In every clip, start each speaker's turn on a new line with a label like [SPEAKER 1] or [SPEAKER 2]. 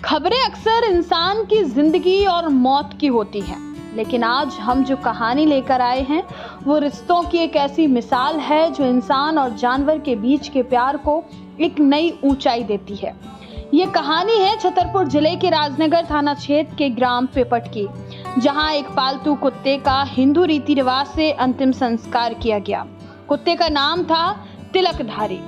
[SPEAKER 1] खबरें अक्सर इंसान की जिंदगी और मौत की होती हैं, लेकिन आज हम जो कहानी लेकर आए हैं वो रिश्तों की एक ऐसी मिसाल है जो इंसान और जानवर के बीच के प्यार को एक नई ऊंचाई देती है। ये कहानी है छतरपुर जिले के राजनगर थाना क्षेत्र के ग्राम पिपट की, जहां एक पालतू कुत्ते का हिंदू रीति रिवाज से अंतिम संस्कार किया गया। कुत्ते का नाम था तिलकधारी,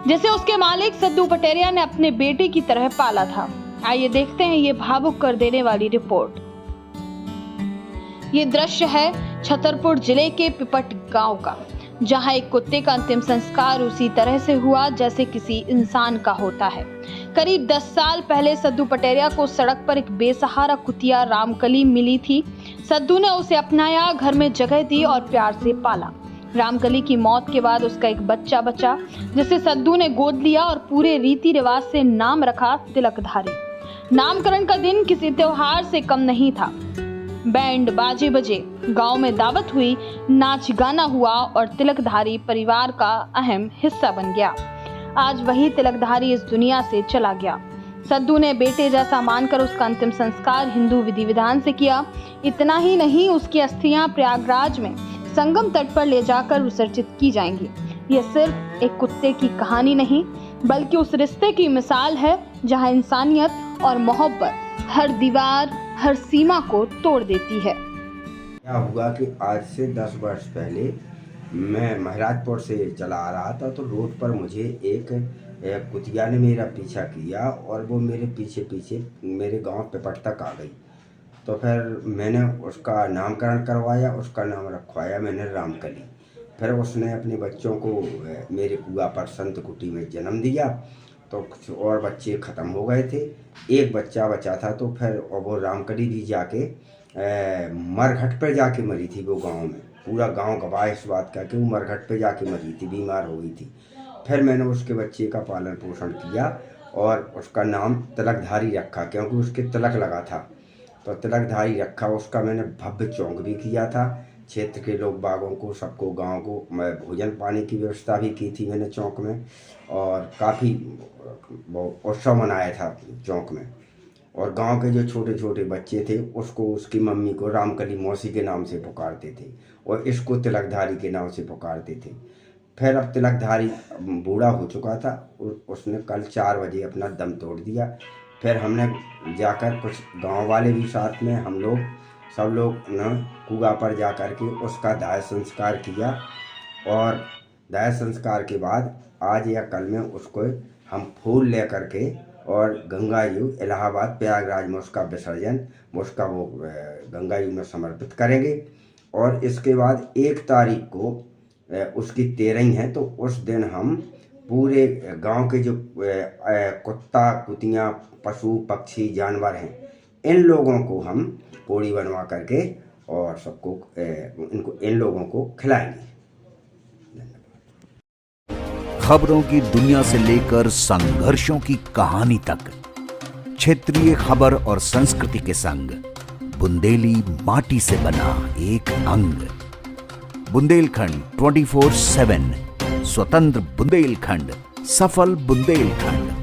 [SPEAKER 1] जिसे उसके मालिक सद्दू पटेरिया ने अपने बेटे की तरह पाला था। आइए देखते हैं ये भावुक कर देने वाली रिपोर्ट। ये दृश्य है छतरपुर जिले के पिपट गांव का, जहां एक कुत्ते का अंतिम संस्कार उसी तरह से हुआ जैसे किसी इंसान का होता है। करीब 10 साल पहले सद्दू पटेरिया को सड़क पर एक बेसहारा कुतिया रामकली मिली थी। सद्दू ने उसे अपनाया, घर में जगह दी और प्यार से पाला। रामकली की मौत के बाद उसका एक बच्चा बचा, जिसे सद्दू ने गोद लिया और पूरे रीति रिवाज से नाम रखा तिलकधारी। नामकरण का दिन किसी त्योहार से कम नहीं था। बैंड बाजे बजे, गांव में दावत हुई, नाच गाना हुआ और तिलकधारी परिवार का अहम हिस्सा बन गया। आज वही तिलकधारी इस दुनिया से चला गया। सद्दू ने बेटे जैसा मानकर उसका अंतिम संस्कार हिंदू विधि विधान से किया। इतना ही नहीं, उसकी अस्थियां प्रयागराज में संगम तट पर ले जाकर विसर्जित की जाएंगी। यह सिर्फ एक कुत्ते की कहानी नहीं, बल्कि उस रिश्ते की मिसाल है जहां इंसानियत और मोहब्बत हर दीवार, हर सीमा को तोड़ देती है।
[SPEAKER 2] क्या हुआ कि आज से 10 वर्ष पहले मैं महाराजपुर से चला आ रहा था, तो रोड पर मुझे एक कुतिया ने मेरा पीछा किया और वो मेरे पीछे पीछे मेरे गांव पिपट तक आ गई। तो फिर मैंने उसका नामकरण करवाया, उसका नाम रखवाया मैंने रामकली। फिर उसने अपने बच्चों को मेरे कुआ पर संत कुटी में जन्म दिया, तो कुछ और बच्चे ख़त्म हो गए थे, एक बच्चा बचा था। तो फिर वो रामकली भी जाके मरघट पर जाके मरी थी। वो गांव में पूरा गांव गवाह इस बात का कि वो मरघट पे जाके मरी थी, बीमार हो गई थी। फिर मैंने उसके बच्चे का पालन पोषण किया और उसका नाम तिलकधारी रखा, क्योंकि उसके तिलक लगा था, तो तिलकधारी रखा। उसका मैंने भव्य चौक भी किया था। क्षेत्र के लोग बागों को, सबको, गांव को भोजन पानी की व्यवस्था भी की थी मैंने चौक में, और काफ़ी उत्सव मनाया था चौक में। और गांव के जो छोटे छोटे बच्चे थे उसको, उसकी मम्मी को रामकली मौसी के नाम से पुकारते थे और इसको तिलकधारी के नाम से पुकारते थे। फिर अब तिलकधारी बूढ़ा हो चुका था, उसने कल 4 बजे अपना दम तोड़ दिया। फिर हमने जाकर, कुछ गांव वाले भी साथ में, हम लोग सब लोग न कुआ पर जा कर के उसका दाह संस्कार किया। और दाह संस्कार के बाद आज या कल में उसको हम फूल ले कर के और गंगायू इलाहाबाद प्रयागराज में उसका विसर्जन, उसका वो गंगायू में समर्पित करेंगे। और इसके बाद 1 तारीख को उसकी तेरही है, तो उस दिन हम पूरे गांव के जो कुत्ता कुतियाँ, पशु पक्षी जानवर हैं, इन लोगों को हम पोड़ी बनवा करके और सबको इन लोगों को खिलाएंगे।
[SPEAKER 3] खबरों की दुनिया से लेकर संघर्षों की कहानी तक, क्षेत्रीय खबर और संस्कृति के संग बुंदेली माटी से बना एक अंग। बुंदेलखंड 24/7, स्वतंत्र बुंदेलखंड, सफल बुंदेलखंड।